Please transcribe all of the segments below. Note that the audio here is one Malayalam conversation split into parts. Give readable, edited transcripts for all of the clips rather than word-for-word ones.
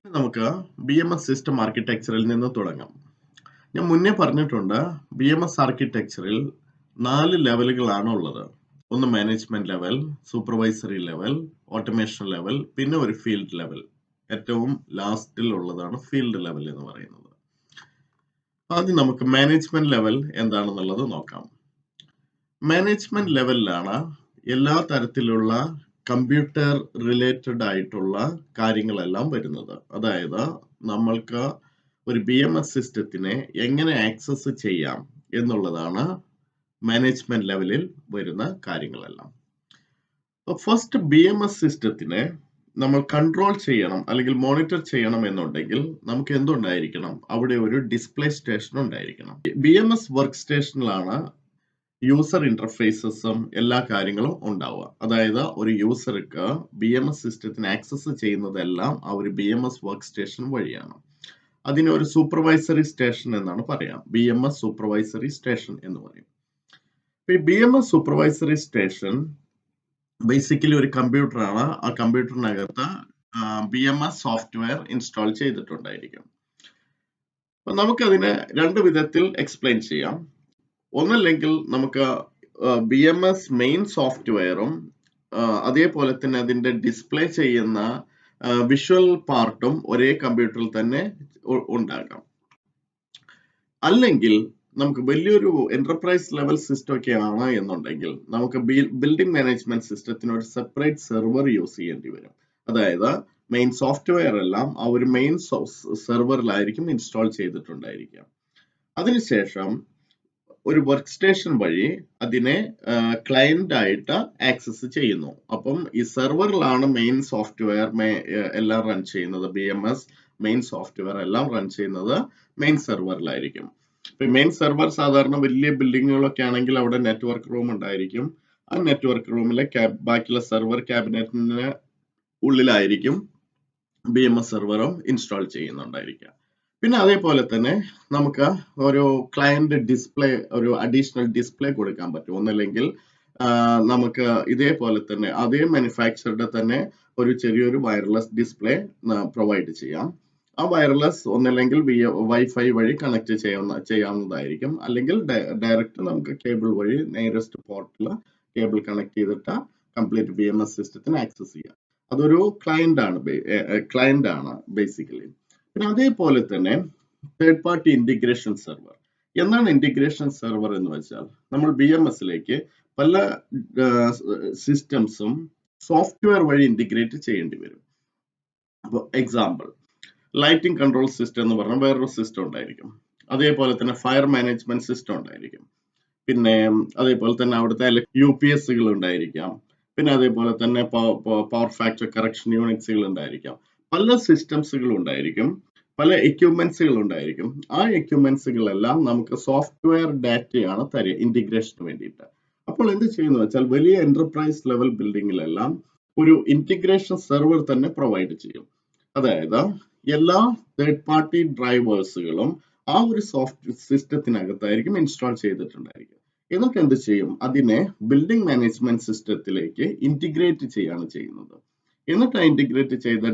നമുക്ക് BMS സിസ്റ്റം ആർക്കിടെക്ചറിൽ നിന്ന് തുടങ്ങാം. ഞാൻ മുന്നേ പറഞ്ഞിട്ടുണ്ട് BMS ആർക്കിടെക്ചറിൽ 4 ലെവലുകളാണ് ഉള്ളത്. ഒന്ന് management level, supervisory level, automation level, പിന്നെ ഒരു ഫീൽഡ് ലെവൽ. ഏറ്റവും ലാസ്റ്റിൽ ഉള്ളതാണ് ഫീൽഡ് ലെവൽ എന്ന് പറയുന്നത്. ആദ്യം നമുക്ക് മാനേജ്മെന്റ് ലെവൽ എന്താണെന്നുള്ളത് നോക്കാം. മാനേജ്മെന്റ് ലെവലിലാണ് എല്ലാ തരത്തിലുള്ള കമ്പ്യൂട്ടർ റിലേറ്റഡ് ആയിട്ടുള്ള കാര്യങ്ങളെല്ലാം വരുന്നത്. അതായത് നമ്മൾക്ക് ഒരു BMS സിസ്റ്റത്തിനെ എങ്ങനെ ആക്സസ് ചെയ്യാം എന്നുള്ളതാണ് മാനേജ്മെന്റ് ലെവലിൽ വരുന്ന കാര്യങ്ങളെല്ലാം. ഫസ്റ്റ് BMS സിസ്റ്റത്തിനെ നമ്മൾ കൺട്രോൾ ചെയ്യണം അല്ലെങ്കിൽ മോണിറ്റർ ചെയ്യണം എന്നുണ്ടെങ്കിൽ നമുക്ക് എന്തുണ്ടായിരിക്കണം? അവിടെ ഒരു ഡിസ്പ്ലേ സ്റ്റേഷൻ ഉണ്ടായിരിക്കണം. BMS വർക്ക് സ്റ്റേഷനിലാണ് യൂസർ ഇന്റർഫേസസും എല്ലാ കാര്യങ്ങളും ഉണ്ടാവുക. അതായത് ഒരു യൂസർക്ക് BMS സിസ്റ്റത്തിന് ആക്സസ് ചെയ്യുന്നതെല്ലാം ആ ഒരു BMS വർക്ക് സ്റ്റേഷൻ വഴിയാണ്. അതിനെ ഒരു സൂപ്പർവൈസറി സ്റ്റേഷൻ എന്നാണ് പറയാം. BMS സൂപ്പർവൈസറി സ്റ്റേഷൻ എന്ന് പറയും. ഈ BMS സൂപ്പർവൈസറി സ്റ്റേഷൻ ബേസിക്കലി ഒരു കമ്പ്യൂട്ടറാണ്. ആ കമ്പ്യൂട്ടറിനകത്ത് BMS സോഫ്റ്റ്വെയർ ഇൻസ്റ്റാൾ ചെയ്തിട്ടുണ്ടായിരിക്കും. അപ്പൊ നമുക്കതിനെ രണ്ട് വിധത്തിൽ എക്സ്പ്ലെയിൻ ചെയ്യാം. ഒന്നല്ലെങ്കിൽ നമുക്ക് BMS മെയിൻ സോഫ്റ്റ്വെയറും അതേപോലെ തന്നെ അതിന്റെ ഡിസ്പ്ലേ ചെയ്യുന്ന വിഷ്വൽ പാർട്ടും ഒരേ കമ്പ്യൂട്ടറിൽ തന്നെ ഉണ്ടാകാം. അല്ലെങ്കിൽ നമുക്ക് വലിയൊരു എന്റർപ്രൈസ് ലെവൽ സിസ്റ്റം ഒക്കെ ആണ് എന്നുണ്ടെങ്കിൽ നമുക്ക് ബിൽഡിംഗ് മാനേജ്മെന്റ് സിസ്റ്റത്തിന് ഒരു സെപ്പറേറ്റ് സെർവർ യൂസ് ചെയ്യേണ്ടി വരും. അതായത് മെയിൻ സോഫ്റ്റ്വെയർ എല്ലാം ആ ഒരു മെയിൻ സെർവറിലായിരിക്കും ഇൻസ്റ്റാൾ ചെയ്തിട്ടുണ്ടായിരിക്കുക. അതിനുശേഷം ഒരു വർക്ക് സ്റ്റേഷൻ വഴി അതിനെ ക്ലയന്റ് ആയിട്ട് ആക്സസ് ചെയ്യുന്നു. അപ്പം ഈ സെർവറിലാണ് മെയിൻ സോഫ്റ്റ്വെയർ എല്ലാം റൺ ചെയ്യുന്നത്. BMS മെയിൻ സോഫ്റ്റ്വെയർ എല്ലാം റൺ ചെയ്യുന്നത് മെയിൻ സെർവറിലായിരിക്കും. ഇപ്പൊ മെയിൻ സെർവർ സാധാരണ വലിയ ബിൽഡിങ്ങുകളൊക്കെ ആണെങ്കിൽ അവിടെ നെറ്റ്വർക്ക് റൂം ഉണ്ടായിരിക്കും. ആ നെറ്റ്വർക്ക് റൂമിലെ ബാക്കിയുള്ള സെർവർ ക്യാബിനറ്റിന് ഉള്ളിലായിരിക്കും BMS സെർവറും ഇൻസ്റ്റാൾ ചെയ്യുന്നുണ്ടായിരിക്കുക. പിന്നെ അതേപോലെ തന്നെ നമുക്ക് ഒരു ക്ലയന്റ് ഡിസ്പ്ലേ, ഒരു അഡീഷണൽ ഡിസ്പ്ലേ കൊടുക്കാൻ പറ്റും. ഒന്നല്ലെങ്കിൽ നമുക്ക് ഇതേപോലെ തന്നെ അതേ മാനുഫാക്ചറുടെ തന്നെ ഒരു ചെറിയൊരു വയർലെസ് ഡിസ്പ്ലേ പ്രൊവൈഡ് ചെയ്യാം. ആ വയർലെസ് ഒന്നല്ലെങ്കിൽ വൈഫൈ വഴി കണക്ട് ചെയ്യാവുന്നതായിരിക്കും. അല്ലെങ്കിൽ ഡയറക്റ്റ് നമുക്ക് കേബിൾ വഴി നിയറസ്റ്റ് പോർട്ടിൽ കേബിൾ കണക്ട് ചെയ്തിട്ട് കംപ്ലീറ്റ് BMS സിസ്റ്റത്തിന് ആക്സസ് ചെയ്യാം. അതൊരു ക്ലയന്റ് ആണ് ബേസിക്കലി. പിന്നെ അതേപോലെ തന്നെ തേർഡ് പാർട്ടി ഇന്റഗ്രേഷൻ സെർവർ. എന്താണ് ഇന്റഗ്രേഷൻ സെർവർ എന്ന് വെച്ചാൽ നമ്മൾ BMSലേക്ക് പല സിസ്റ്റംസും സോഫ്റ്റ്വെയർ വഴി ഇന്റഗ്രേറ്റ് ചെയ്യേണ്ടി വരും. അപ്പോൾ എക്സാമ്പിൾ, ലൈറ്റിംഗ് കൺട്രോൾ സിസ്റ്റം എന്ന് പറഞ്ഞാൽ വേറൊരു സിസ്റ്റം ഉണ്ടായിരിക്കും. അതേപോലെ തന്നെ ഫയർ മാനേജ്മെന്റ് സിസ്റ്റം ഉണ്ടായിരിക്കും. പിന്നെ അതേപോലെ തന്നെ അവിടുത്തെ UPSകൾ ഉണ്ടായിരിക്കാം. പിന്നെ അതേപോലെ തന്നെ പവർ ഫാക്ടർ കറക്ഷൻ യൂണിറ്റ്സുകൾ ഉണ്ടായിരിക്കാം. പല സിസ്റ്റംസുകൾ ഉണ്ടായിരിക്കും, പല എക്യുപ്മെന്റ്സുകൾ ഉണ്ടായിരിക്കും. ആ എക്യുപ്മെന്റ്സുകളെല്ലാം നമുക്ക് സോഫ്റ്റ്വെയർ ഡാറ്റയാണ് തരിക ഇന്റഗ്രേഷന് വേണ്ടിയിട്ട്. അപ്പോൾ എന്ത് ചെയ്യുന്നു വെച്ചാൽ വലിയ എന്റർപ്രൈസ് ലെവൽ ബിൽഡിങ്ങിലെല്ലാം ഒരു ഇന്റഗ്രേഷൻ സെർവർ തന്നെ പ്രൊവൈഡ് ചെയ്യും. അതായത് എല്ലാ തേർഡ് പാർട്ടി ഡ്രൈവേഴ്സുകളും ആ ഒരു സിസ്റ്റത്തിനകത്തായിരിക്കും ഇൻസ്റ്റാൾ ചെയ്തിട്ടുണ്ടായിരിക്കും. എന്നിട്ട് എന്ത് ചെയ്യും? അതിനെ ബിൽഡിംഗ് മാനേജ്മെന്റ് സിസ്റ്റത്തിലേക്ക് ഇന്റഗ്രേറ്റ് ചെയ്യാണ് ചെയ്യുന്നത്. എന്നിട്ട് ആ ഇന്റഗ്രേറ്റ് ചെയ്ത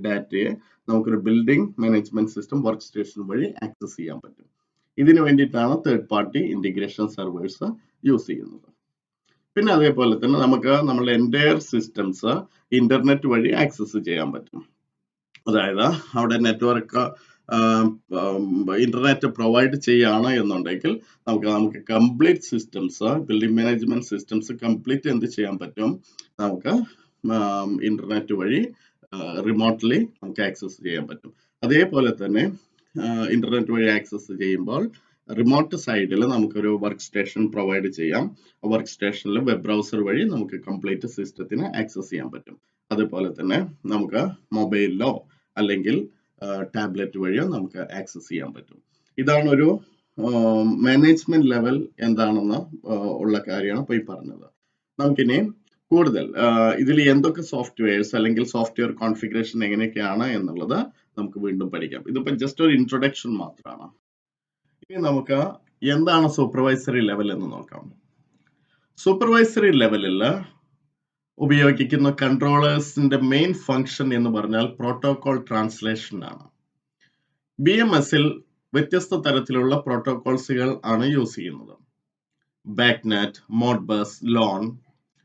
ഡാറ്റയെ നമുക്കൊരു building management system work station വഴി ആക്സസ് ചെയ്യാൻ പറ്റും. ഇതിനു വേണ്ടിയിട്ടാണ് third party integration servers use ചെയ്യുന്നത്. പിന്നെ അതേപോലെ തന്നെ നമുക്ക് നമ്മുടെ എൻറ്റയർ സിസ്റ്റംസ് ഇന്റർനെറ്റ് വഴി ആക്സസ് ചെയ്യാൻ പറ്റും. അതായത് അവിടെ നെറ്റ്വർക്ക് ഇന്റർനെറ്റ് പ്രൊവൈഡ് ചെയ്യാണ് എന്നുണ്ടെങ്കിൽ നമുക്ക് complete systems, building management systems complete എന്ത് ചെയ്യാൻ പറ്റും? നമുക്ക് ഇന്റർനെറ്റ് വഴി റിമോട്ട്ലി നമുക്ക് ആക്സസ് ചെയ്യാൻ പറ്റും. അതേപോലെ തന്നെ ഇന്റർനെറ്റ് വഴി ആക്സസ് ചെയ്യുമ്പോൾ റിമോട്ട് സൈഡിൽ നമുക്കൊരു വർക്ക് സ്റ്റേഷൻ പ്രൊവൈഡ് ചെയ്യാം. വർക്ക് സ്റ്റേഷനിൽ വെബ് ബ്രൗസർ വഴി നമുക്ക് കംപ്ലീറ്റ് സിസ്റ്റത്തിന് ആക്സസ് ചെയ്യാൻ പറ്റും. അതുപോലെ തന്നെ നമുക്ക് മൊബൈലിലോ അല്ലെങ്കിൽ ടാബ്ലറ്റ് വഴിയോ നമുക്ക് ആക്സസ് ചെയ്യാൻ പറ്റും. ഇതാണ് ഒരു മാനേജ്മെന്റ് ലെവൽ എന്താണെന്ന് ഉള്ള കാര്യമാണ് ഇപ്പോൾ ഈ പറഞ്ഞത്. നമുക്കിനി കൂടുതൽ ഇതിൽ എന്തൊക്കെ സോഫ്റ്റ്വെയർസ് അല്ലെങ്കിൽ സോഫ്റ്റ്വെയർ കോൺഫിഗറേഷൻ എങ്ങനെയൊക്കെയാണ് എന്നുള്ളത് നമുക്ക് വീണ്ടും പഠിക്കാം. ഇതിപ്പോ ജസ്റ്റ് ഒരു ഇൻട്രൊഡക്ഷൻ മാത്രമാണ്. ഇനി നമുക്ക് എന്താണ് സൂപ്പർവൈസറി ലെവൽ എന്ന് നോക്കാം. സൂപ്പർവൈസറി ലെവലിൽ ഉപയോഗിക്കുന്ന കൺട്രോളേഴ്സിന്റെ മെയിൻ ഫംഗ്ഷൻ എന്ന് പറഞ്ഞാൽ പ്രോട്ടോകോൾ ട്രാൻസ്ലേഷൻ ആണ്. BMSൽ വ്യത്യസ്ത തരത്തിലുള്ള പ്രോട്ടോകോൾസുകൾ ആണ് യൂസ് ചെയ്യുന്നത്. ബാക്ക്നെറ്റ്, മോഡ്ബസ്, ലോൺ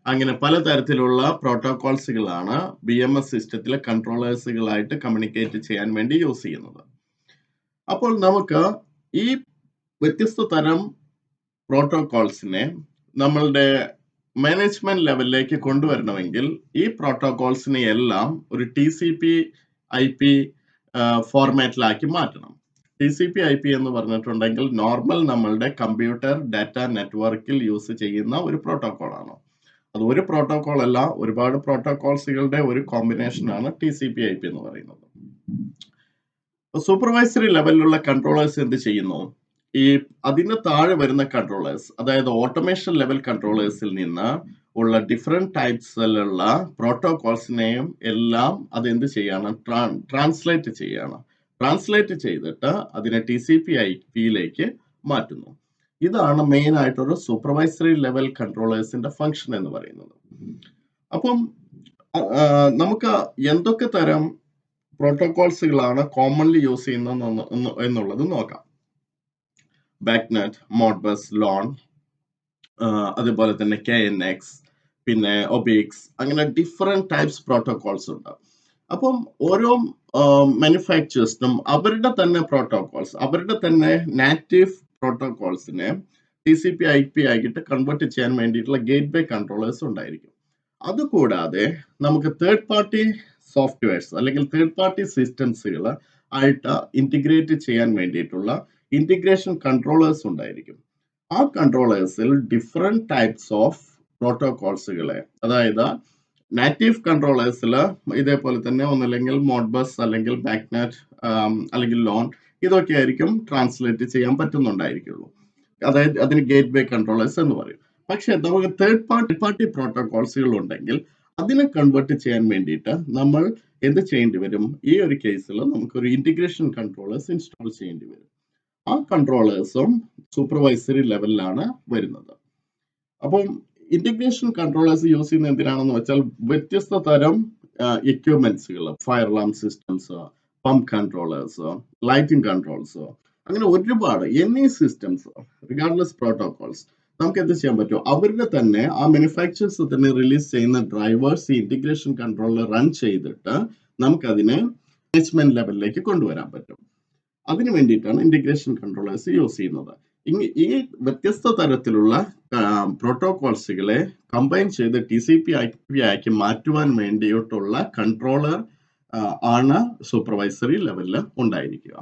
അങ്ങനെ പലതരത്തിലുള്ള പ്രോട്ടോകോൾസുകളാണ് BMS സിസ്റ്റത്തിലെ കൺട്രോളേഴ്സുകളായിട്ട് കമ്മ്യൂണിക്കേറ്റ് ചെയ്യാൻ വേണ്ടി യൂസ് ചെയ്യുന്നത്. അപ്പോൾ നമുക്ക് ഈ വ്യത്യസ്ത തരം പ്രോട്ടോകോൾസിനെ നമ്മളുടെ മാനേജ്മെന്റ് ലെവലിലേക്ക് കൊണ്ടുവരണമെങ്കിൽ ഈ പ്രോട്ടോകോൾസിനെ എല്ലാം ഒരു TCP/IP ഫോർമാറ്റിലാക്കി മാറ്റണം. TCP/IP എന്ന് പറഞ്ഞിട്ടുണ്ടെങ്കിൽ നോർമൽ നമ്മളുടെ കമ്പ്യൂട്ടർ ഡാറ്റ നെറ്റ്വർക്കിൽ യൂസ് ചെയ്യുന്ന ഒരു പ്രോട്ടോകോൾ ആണ്. അത് ഒരു പ്രോട്ടോകോൾ അല്ല, ഒരുപാട് പ്രോട്ടോകോൾസുകളുടെ ഒരു കോമ്പിനേഷൻ ആണ് TCP/IP എന്ന് പറയുന്നത്. സൂപ്പർവൈസറി ലെവലിലുള്ള കൺട്രോളേഴ്സ് എന്ത് ചെയ്യുന്നു? ഈ അതിന് താഴെ വരുന്ന കൺട്രോളേഴ്സ്, അതായത് ഓട്ടോമേഷൻ ലെവൽ കൺട്രോളേഴ്സിൽ നിന്ന് ഉള്ള ഡിഫറെന്റ് ടൈപ്സിലുള്ള പ്രോട്ടോകോൾസിനെയും എല്ലാം അത് എന്ത് ചെയ്യാണ്? ട്രാൻസ്ലേറ്റ് ചെയ്യാണ്. ട്രാൻസ്ലേറ്റ് ചെയ്തിട്ട് അതിനെ TCP/IPയിലേക്ക് മാറ്റുന്നു. ഇതാണ് മെയിൻ ആയിട്ടൊരു സൂപ്പർവൈസറി ലെവൽ കൺട്രോളേഴ്സിന്റെ ഫംഗ്ഷൻ എന്ന് പറയുന്നത്. അപ്പം നമുക്ക് എന്തൊക്കെ തരം പ്രോട്ടോകോൾസുകളാണ് കോമൺലി യൂസ് ചെയ്യുന്നത് എന്നുള്ളത് നോക്കാം. ബാക്ക്നെറ്റ്, മോഡ്ബസ്, ലോൺ, അതുപോലെ തന്നെ KNX, പിന്നെ ഒബിക്സ്, അങ്ങനെ ഡിഫറെന്റ് ടൈപ്സ് പ്രോട്ടോകോൾസ് ഉണ്ട്. അപ്പം ഓരോ മാനുഫാക്ചേഴ്സിനും അവരുടെ തന്നെ പ്രോട്ടോകോൾസ്, അവരുടെ തന്നെ നാറ്റീവ് പ്രോട്ടോകോൾസിനെ TCP/IP ആയിട്ട് കൺവേർട്ട് ചെയ്യാൻ വേണ്ടിയിട്ടുള്ള ഗേറ്റ് വേ കൺട്രോളേഴ്സ് ഉണ്ടായിരിക്കും. അതുകൂടാതെ നമുക്ക് തേർഡ് പാർട്ടി സോഫ്റ്റ്വെയർസ് അല്ലെങ്കിൽ തേർഡ് പാർട്ടി സിസ്റ്റംസുകൾ ആയിട്ട് ഇന്റഗ്രേറ്റ് ചെയ്യാൻ വേണ്ടിയിട്ടുള്ള ഇന്റഗ്രേഷൻ കൺട്രോളേഴ്സ് ഉണ്ടായിരിക്കും. ആ കൺട്രോളേഴ്സിൽ ഡിഫറെന്റ് ടൈപ്സ് ഓഫ് പ്രോട്ടോകോൾസുകളെ, അതായത് നാറ്റീവ് കൺട്രോളേഴ്സിൽ ഇതേപോലെ തന്നെ ഒന്നല്ലെങ്കിൽ മോഡ്ബസ് അല്ലെങ്കിൽ ബാക്ക്നെറ്റ് അല്ലെങ്കിൽ ലോൺ, ഇതൊക്കെ ആയിരിക്കും ട്രാൻസ്ലേറ്റ് ചെയ്യാൻ പറ്റുന്നുണ്ടായിരിക്കുള്ളൂ. അതായത് അതിന് ഗേറ്റ് വേ കൺട്രോളേഴ്സ് എന്ന് പറയും. പക്ഷെ നമുക്ക് തേർഡ് പാർട്ടി പ്രോട്ടോകോൾസുകൾ ഉണ്ടെങ്കിൽ അതിനെ കൺവേർട്ട് ചെയ്യാൻ വേണ്ടിയിട്ട് നമ്മൾ എന്ത് ചെയ്യേണ്ടി വരും? ഈ ഒരു കേസിൽ നമുക്കൊരു ഇന്റഗ്രേഷൻ കൺട്രോളേഴ്സ് ഇൻസ്റ്റാൾ ചെയ്യേണ്ടി വരും. ആ കൺട്രോളേഴ്സും സൂപ്പർവൈസറി ലെവലിലാണ് വരുന്നത്. അപ്പം ഇന്റഗ്രേഷൻ കൺട്രോളേഴ്സ് യൂസ് ചെയ്യുന്നത് എന്തിനാണെന്ന് വെച്ചാൽ വ്യത്യസ്ത തരം എക്യുപ്മെന്റ്സുകൾ, fire alarm systems, pump controllers, lighting controls, അങ്ങനെ ഒരുപാട് എന്നീ സിസ്റ്റംസ് റിഗാർഡ്ലെസ് പ്രോട്ടോകോൾസ് നമുക്ക് എന്ത് ചെയ്യാൻ പറ്റും? അവരുടെ തന്നെ ആ മാനുഫാക്ചേഴ്സ് തന്നെ റിലീസ് ചെയ്യുന്ന ഡ്രൈവേഴ്സ് ഈ ഇന്റഗ്രേഷൻ കൺട്രോളർ റൺ ചെയ്തിട്ട് നമുക്കതിനെ മാനേജ്മെന്റ് ലെവലിലേക്ക് കൊണ്ടുവരാൻ പറ്റും. അതിനു വേണ്ടിയിട്ടാണ് ഇന്റഗ്രേഷൻ കൺട്രോളേഴ്സ് യൂസ് ചെയ്യുന്നത്. ഈ വ്യത്യസ്ത തരത്തിലുള്ള പ്രോട്ടോകോൾസുകളെ കമ്പൈൻ ചെയ്ത് TCP/IP ആക്കി മാറ്റുവാൻ വേണ്ടിയിട്ടുള്ള കൺട്രോളർ ആണ് സൂപ്പർവൈസറി ലെവലിൽ ഉണ്ടായിരിക്കുക.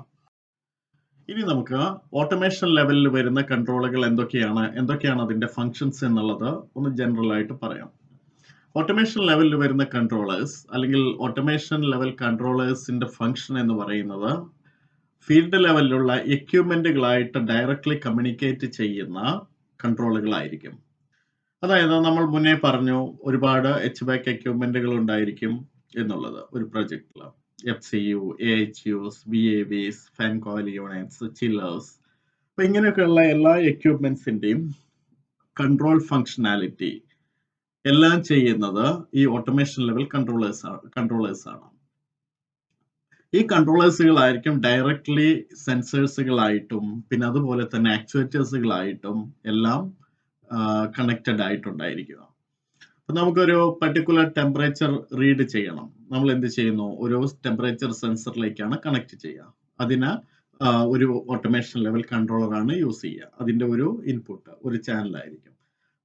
ഇനി നമുക്ക് ഓട്ടോമേഷൻ ലെവലിൽ വരുന്ന കൺട്രോളുകൾ എന്തൊക്കെയാണ് അതിന്റെ ഫങ്ഷൻസ് എന്നുള്ളത് ഒന്ന് ജനറൽ ആയിട്ട് പറയാം. ഓട്ടോമേഷൻ ലെവലിൽ വരുന്ന കൺട്രോളേഴ്സ് അല്ലെങ്കിൽ ഓട്ടോമേഷൻ ലെവൽ കൺട്രോളേഴ്സിന്റെ ഫങ്ഷൻ എന്ന് പറയുന്നത് ഫീൽഡ് ലെവലിലുള്ള എക്യുപ്മെന്റുകളായിട്ട് ഡയറക്ട്ലി കമ്മ്യൂണിക്കേറ്റ് ചെയ്യുന്ന കൺട്രോളുകളായിരിക്കും. അതായത് നമ്മൾ മുന്നേ പറഞ്ഞു ഒരുപാട് HVAC എക്യുപ്മെന്റുകൾ ഉണ്ടായിരിക്കും എന്നുള്ളത് ഒരു പ്രൊജക്റ്റിൽ. FCU, AHUs, VAVs, fan coil units, chillers, അപ്പൊ ഇങ്ങനെയൊക്കെയുള്ള എല്ലാ എക്യുപ്മെന്റ്സിന്റെയും കൺട്രോൾ ഫങ്ഷനാലിറ്റി എല്ലാം ചെയ്യുന്നത് ഈ ഓട്ടോമേഷൻ ലെവൽ കൺട്രോളേഴ്സ് ആണ്. ഈ കൺട്രോളേഴ്സുകളായിരിക്കും ഡയറക്ട്ലി സെൻസേഴ്സുകളായിട്ടും പിന്നെ അതുപോലെ തന്നെ ആക്ച്വേറ്റേഴ്സുകളായിട്ടും എല്ലാം കണക്റ്റഡ് ആയിട്ടുണ്ടായിരിക്കുക. അപ്പൊ നമുക്കൊരു പർട്ടിക്കുലർ ടെമ്പറേച്ചർ റീഡ് ചെയ്യണം. നമ്മൾ എന്ത് ചെയ്യുന്നു? ഒരു ടെമ്പറേച്ചർ സെൻസറിലേക്കാണ് കണക്ട് ചെയ്യുക. അതിന് ഒരു ഓട്ടോമേഷൻ ലെവൽ കൺട്രോളറാണ് യൂസ് ചെയ്യുക. അതിന്റെ ഒരു ഇൻപുട്ട് ഒരു ചാനലായിരിക്കും.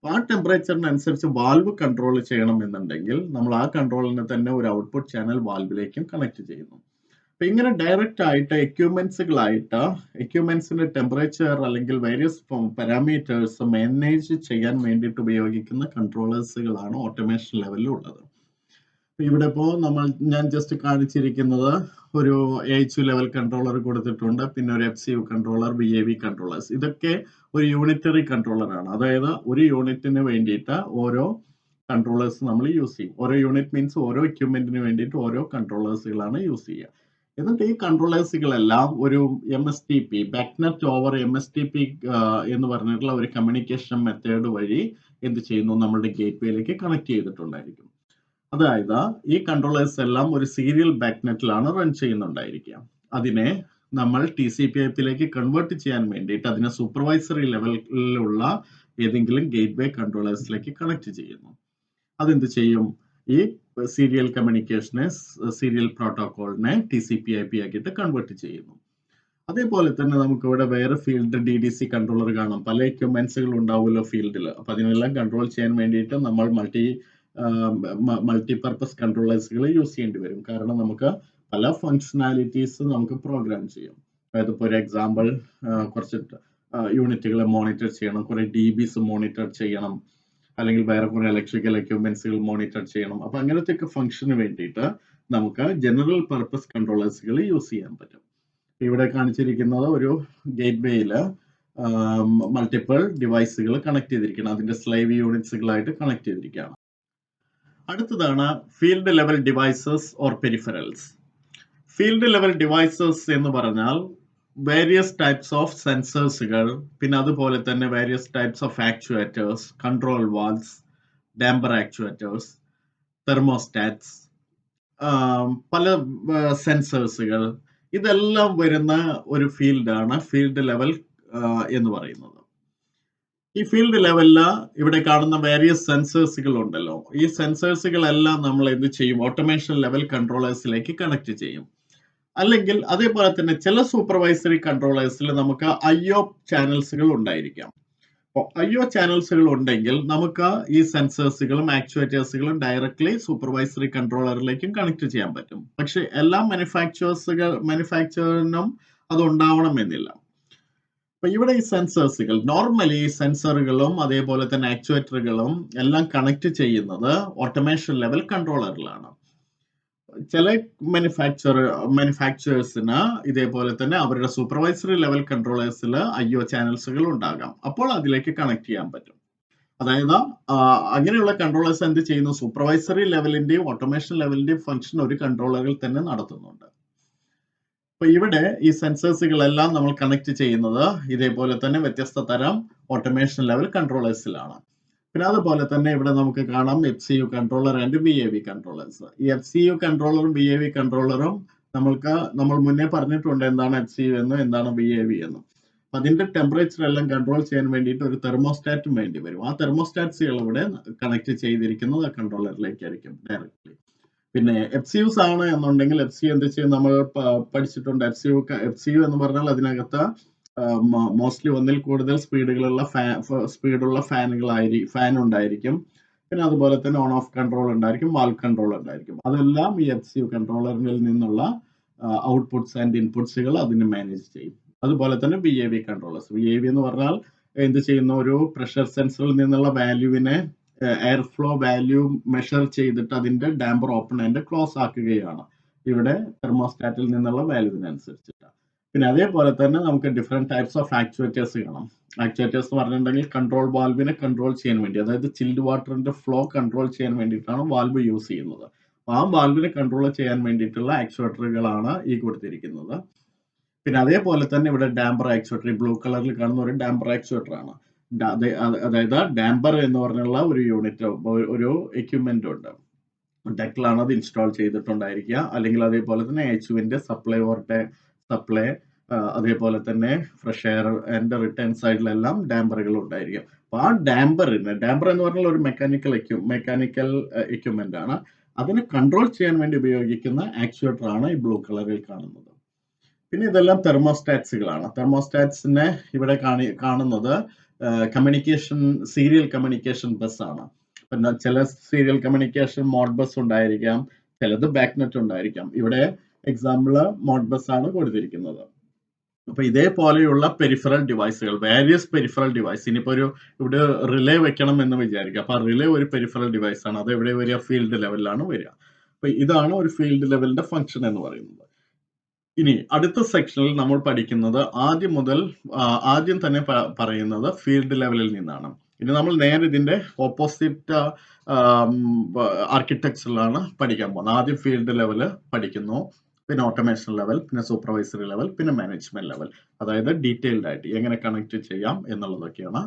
ആ ടെമ്പറേച്ചറിനനുസരിച്ച് വാൽവ് കൺട്രോൾ ചെയ്യണം എന്നുണ്ടെങ്കിൽ നമ്മൾ ആ കൺട്രോളിനെ തന്നെ ഒരു ഔട്ട്പുട്ട് ചാനൽ വാൽവിലേക്കും കണക്ട് ചെയ്യുന്നു. അപ്പൊ ഇങ്ങനെ ഡയറക്റ്റ് ആയിട്ട് എക്യുപ്മെന്റ്സിന്റെ ടെമ്പറേച്ചർ അല്ലെങ്കിൽ വേരിയസ് പാരാമീറ്റേഴ്സ് മാനേജ് ചെയ്യാൻ വേണ്ടിയിട്ട് ഉപയോഗിക്കുന്ന കൺട്രോളേഴ്സുകളാണ് ഓട്ടോമേഷൻ ലെവലിൽ ഉള്ളത്. ഇവിടെ ഇപ്പോ ഞാൻ ജസ്റ്റ് കാണിച്ചിരിക്കുന്നത് ഒരു AHU ലെവൽ കൺട്രോളർ കൊടുത്തിട്ടുണ്ട്, പിന്നെ ഒരു FCU കൺട്രോളർ, VAV കൺട്രോളേഴ്സ്. ഇതൊക്കെ ഒരു യൂണിറ്ററി കൺട്രോളർ ആണ്. അതായത് ഒരു യൂണിറ്റിന് വേണ്ടിയിട്ട് ഓരോ കൺട്രോളേഴ്സ് നമ്മൾ യൂസ് ചെയ്യും. ഓരോ യൂണിറ്റ് മീൻസ് ഓരോ എക്യുപ്മെന്റിന് വേണ്ടിയിട്ട് ഓരോ കൺട്രോളേഴ്സുകളാണ് യൂസ് ചെയ്യുക. എന്നിട്ട് ഈ കൺട്രോളേഴ്സുകളെല്ലാം ഒരു MSTP, ബാക്ക്നെറ്റ് ഓവർ MSTP എന്ന് പറഞ്ഞിട്ടുള്ള ഒരു കമ്മ്യൂണിക്കേഷൻ മെത്തേഡ് വഴി എന്ത് ചെയ്യുന്നു? നമ്മളുടെ ഗേറ്റ് വേയിലേക്ക് കണക്ട് ചെയ്തിട്ടുണ്ടായിരിക്കും. അതായത് ഈ കൺട്രോളേഴ്സ് എല്ലാം ഒരു സീരിയൽ ബാക്ക്നെറ്റിലാണ് റൺ ചെയ്യുന്നുണ്ടായിരിക്കുക. അതിനെ നമ്മൾ TCP/IP കൺവേർട്ട് ചെയ്യാൻ വേണ്ടിയിട്ട് അതിനെ സൂപ്പർവൈസറി ലെവലിലുള്ള ഏതെങ്കിലും ഗേറ്റ്വേ കൺട്രോളേഴ്സിലേക്ക് കണക്ട് ചെയ്യുന്നു. അതെന്ത് ചെയ്യും? ഈ സീരിയൽ കമ്മ്യൂണിക്കേഷനെ സീരിയൽ പ്രോട്ടോകോളിനെ TCP/IP ആക്കിയിട്ട് കൺവേർട്ട് ചെയ്യുന്നു. അതേപോലെ തന്നെ നമുക്ക് ഇവിടെ വേറെ ഫീൽഡ് DDC കൺട്രോളർ കാണാം. പല എക്യുപ്മെന്റ്സുകൾ ഉണ്ടാവുമല്ലോ ഫീൽഡിൽ. അപ്പൊ അതിനെല്ലാം കൺട്രോൾ ചെയ്യാൻ വേണ്ടിയിട്ട് നമ്മൾ മൾട്ടിപർപ്പസ് കൺട്രോളേഴ്സുകൾ യൂസ് ചെയ്യേണ്ടി വരും. കാരണം നമുക്ക് പല ഫങ്ഷനാലിറ്റീസ് നമുക്ക് പ്രോഗ്രാം ചെയ്യാം. അതായത് ഇപ്പോൾ ഒരു എക്സാമ്പിൾ കുറച്ച് യൂണിറ്റുകളെ മോണിറ്റർ ചെയ്യണം, കുറെ DBs മോണിറ്റർ ചെയ്യണം, അല്ലെങ്കിൽ വേറെ കുറെ ഇലക്ട്രിക്കൽ എക്യുപ്മെന്റ്സുകൾ മോണിറ്റർ ചെയ്യണം. അപ്പൊ അങ്ങനത്തെ ഒക്കെ ഫംഗ്ഷന് വേണ്ടിയിട്ട് നമുക്ക് ജനറൽ പർപ്പസ് കൺട്രോളേഴ്സുകൾ യൂസ് ചെയ്യാൻ പറ്റും. ഇവിടെ കാണിച്ചിരിക്കുന്നത് ഒരു ഗേറ്റ്വേയിൽ മൾട്ടിപ്പിൾ ഡിവൈസുകൾ കണക്ട് ചെയ്തിരിക്കണം. അതിന്റെ സ്ലൈവ് യൂണിറ്റ്സുകളായിട്ട് കണക്ട് ചെയ്തിരിക്കുകയാണ്. അടുത്തതാണ് field level devices or peripherals. Field level devices എന്ന് പറഞ്ഞാൽ വേരിയസ് ടൈപ്സ് ഓഫ് സെൻസേഴ്സുകൾ, പിന്നെ അതുപോലെ തന്നെ various types of actuators, control valves, damper actuators, thermostats, പല സെൻസേഴ്സുകൾ, ഇതെല്ലാം വരുന്ന ഒരു ഫീൽഡാണ് ഫീൽഡ് ലെവൽ എന്ന് പറയുന്നത്. ഈ ഫീൽഡ് ലെവലില് ഇവിടെ കാണുന്ന വേരിയസ് സെൻസേഴ്സുകൾ ഉണ്ടല്ലോ, ഈ സെൻസേഴ്സുകളെല്ലാം നമ്മൾ എന്ത് ചെയ്യും? ഓട്ടോമേഷൻ ലെവൽ കൺട്രോളേഴ്സിലേക്ക് കണക്ട് ചെയ്യും. അല്ലെങ്കിൽ അതേപോലെ തന്നെ ചില സൂപ്പർവൈസറി കൺട്രോളേഴ്സിൽ നമുക്ക് IO ചാനൽസുകൾ ഉണ്ടായിരിക്കാം. അപ്പോൾ IO ചാനൽസുകൾ ഉണ്ടെങ്കിൽ നമുക്ക് ഈ സെൻസേഴ്സുകളും ആക്ച്വേറ്റേഴ്സുകളും ഡയറക്ട്ലി സൂപ്പർവൈസറി കൺട്രോളറിലേക്കും കണക്ട് ചെയ്യാൻ പറ്റും. പക്ഷെ എല്ലാ മാനുഫാക്ചറിനും അത് ഉണ്ടാവണമെന്നില്ല. അപ്പൊ ഇവിടെ ഈ സെൻസേഴ്സുകൾ നോർമലി സെൻസറുകളും അതേപോലെ തന്നെ ആക്ച്വേറ്ററുകളും എല്ലാം കണക്ട് ചെയ്യുന്നത് ഓട്ടോമേഷൻ ലെവൽ കൺട്രോളറിലാണ്. ചില മാനുഫാക്ചറേഴ്സിന് ഇതേപോലെ തന്നെ അവരുടെ സൂപ്പർവൈസറി ലെവൽ കൺട്രോളേഴ്സിൽ IO ചാനൽസുകൾ ഉണ്ടാകാം. അപ്പോൾ അതിലേക്ക് കണക്ട് ചെയ്യാൻ പറ്റും. അതായത് അങ്ങനെയുള്ള കൺട്രോളേഴ്സ് എന്ത് ചെയ്യുന്നു? സൂപ്പർവൈസറി ലെവലിന്റെയും ഓട്ടോമേഷൻ ലെവലിന്റെയും ഫംഗ്ഷൻ ഒരു കൺട്രോളറിൽ തന്നെ നടത്തുന്നുണ്ട്. അപ്പൊ ഇവിടെ ഈ സെൻസേഴ്സുകളെല്ലാം നമ്മൾ കണക്ട് ചെയ്യുന്നത് ഇതേപോലെ തന്നെ വ്യത്യസ്ത തരം ഓട്ടോമേഷൻ ലെവൽ കൺട്രോളേഴ്സിലാണ്. പിന്നെ അതുപോലെ തന്നെ ഇവിടെ നമുക്ക് കാണാം FCU controller and VAV controllers. ഈ FCU കൺട്രോളറും VAV കൺട്രോളറും നമ്മൾ മുന്നേ പറഞ്ഞിട്ടുണ്ട് എന്താണ് FCU എന്നും എന്താണ് VAV എന്നും. അതിന്റെ ടെമ്പറേച്ചർ എല്ലാം കൺട്രോൾ ചെയ്യാൻ വേണ്ടിയിട്ട് ഒരു തെർമോസ്റ്റാറ്റും വേണ്ടി വരും. ആ തെർമോസ്റ്റാറ്റ്സുകൾ ഇവിടെ കണക്ട് ചെയ്തിരിക്കുന്നത് ആ കൺട്രോളറിലേക്കായിരിക്കും ഡയറക്ട്ലി. പിന്നെ FCUs ആണ് എന്നുണ്ടെങ്കിൽ FCU എന്ത് ചെയ്യും? നമ്മൾ പഠിച്ചിട്ടുണ്ട്. FCU എന്ന് പറഞ്ഞാൽ അതിനകത്ത് മോസ്റ്റ്ലി ഒന്നിൽ കൂടുതൽ സ്പീഡുള്ള ഫാൻ ഉണ്ടായിരിക്കും. പിന്നെ അതുപോലെ തന്നെ ഓൺ ഓഫ് കൺട്രോൾ ഉണ്ടായിരിക്കും, വാൽവ് കൺട്രോൾ ഉണ്ടായിരിക്കും. അതെല്ലാം ഈ FCU കൺട്രോളറിൽ നിന്നുള്ള ഔട്ട്പുട്ട്സ് ആൻഡ് ഇൻപുട്സുകൾ അതിന് മാനേജ് ചെയ്യും. അതുപോലെ തന്നെ VAV കൺട്രോളേഴ്സ്. VAV എന്ന് പറഞ്ഞാൽ എന്ത് ചെയ്യുന്ന ഒരു പ്രഷർ സെൻസറിൽ നിന്നുള്ള വാല്യൂവിനെ എയർ ഫ്ലോ വാല്യൂ മെഷർ ചെയ്തിട്ട് അതിന്റെ ഡാമ്പർ ഓപ്പൺ ആൻഡ് ക്ലോസ് ആക്കുകയാണ് ഇവിടെ തെർമോസ്റ്റാറ്റിൽ നിന്നുള്ള വാല്യൂവിനനുസരിച്ചിട്ട്. പിന്നെ അതേപോലെ തന്നെ നമുക്ക് ഡിഫറെന്റ് ടൈപ്സ് ഓഫ് ആക്ച്വേറ്റേഴ്സ് കാണാം. ആക്ച്വേറ്റേഴ്സ് എന്ന് പറഞ്ഞിട്ടുണ്ടെങ്കിൽ കൺട്രോൾ വാൽവിനെ കൺട്രോൾ ചെയ്യാൻ വേണ്ടി, അതായത് ചിൽഡ് വാട്ടറിന്റെ ഫ്ലോ കൺട്രോൾ ചെയ്യാൻ വേണ്ടിയിട്ടാണ് വാൽവ് യൂസ് ചെയ്യുന്നത്. ആ വാൽവിനെ കൺട്രോൾ ചെയ്യാൻ വേണ്ടിയിട്ടുള്ള ആക്ച്വേറ്ററുകളാണ് ഈ കൊടുത്തിരിക്കുന്നത്. പിന്നെ അതേപോലെ തന്നെ ഇവിടെ ഡാമ്പർ ആക്ച്വേറ്റർ, ബ്ലൂ കളറിൽ കാണുന്ന ഒരു ഡാമ്പർ ആക്ച്വേറ്റർ ആണ്. അതായത് ഡാമ്പർ എന്ന് പറഞ്ഞുള്ള ഒരു യൂണിറ്റ്, ഒരു എക്യുപ്മെന്റ് ഉണ്ട്. ഡെക്കിലാണ് അത് ഇൻസ്റ്റാൾ ചെയ്തിട്ടുണ്ടായിരിക്കുക. അല്ലെങ്കിൽ അതേപോലെ തന്നെ HUവിന്റെ സപ്ലൈ അതേപോലെ തന്നെ ഫ്രഷ് എയർ ആൻഡ് റിട്ടേൺ സൈഡിലെല്ലാം ഡാമ്പറുകൾ ഉണ്ടായിരിക്കും. അപ്പൊ ആ ഡാമ്പർ എന്ന് പറഞ്ഞാൽ ഒരു മെക്കാനിക്കൽ എക്യുപ്മെന്റ് ആണ്. അതിനെ കൺട്രോൾ ചെയ്യാൻ വേണ്ടി ഉപയോഗിക്കുന്ന ആക്ച്വേറ്റർ ആണ് ഈ ബ്ലൂ കളറിൽ കാണുന്നത്. പിന്നെ ഇതെല്ലാം തെർമോസ്റ്റാറ്റ്സുകളാണ്. തെർമോസ്റ്റാറ്റ്സിനെ ഇവിടെ കാണുന്നത് സീരിയൽ കമ്മ്യൂണിക്കേഷൻ ബസ് ആണ്. പിന്നെ ചില സീരിയൽ കമ്മ്യൂണിക്കേഷൻ മോഡ് ബസ് ഉണ്ടായിരിക്കാം, ചിലത് ബാക്ക്നെറ്റ് ഉണ്ടായിരിക്കാം. ഇവിടെ എക്സാമ്പിള് മോഡ് ബസ് ആണ് കൊടുത്തിരിക്കുന്നത്. അപ്പൊ ഇതേപോലെയുള്ള പെരിഫറൽ ഡിവൈസുകൾ, വേരിയസ് പെരിഫറൽ ഡിവൈസ്. ഇനിയിപ്പോ ഇവിടെ റിലേ വെക്കണം എന്ന് വിചാരിക്കുക. അപ്പൊ റിലേ ഒരു പെരിഫറൽ ഡിവൈസ് ആണ്. അത് എവിടെ വരിക? ഫീൽഡ് ലെവലിലാണ് വരിക. അപ്പൊ ഇതാണ് ഒരു ഫീൽഡ് ലെവലിന്റെ ഫംഗ്ഷൻ എന്ന് പറയുന്നത്. ഇനി അടുത്ത സെക്ഷനിൽ നമ്മൾ പഠിക്കുന്നത് ആദ്യം തന്നെ പറയുന്നത് ഫീൽഡ് ലെവലിൽ നിന്നാണ്. ഇനി നമ്മൾ നേരെ ഇതിന്റെ ഓപ്പോസിറ്റ് ആർക്കിടെക്ചറിലാണ് പഠിക്കാൻ പോകുന്നത്. ആദ്യം ഫീൽഡ് ലെവല് പഠിക്കുന്നു, പിന്നെ ഓട്ടോമേഷൻ ലെവൽ, പിന്നെ സൂപ്പർവൈസറി ലെവൽ, പിന്നെ മാനേജ്മെന്റ് ലെവൽ. അതായത് ഡീറ്റെയിൽഡ് ആയിട്ട് എങ്ങനെ കണക്ട് ചെയ്യാം എന്നുള്ളതൊക്കെയാണ്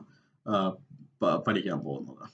പഠിക്കാൻ പോകുന്നത്.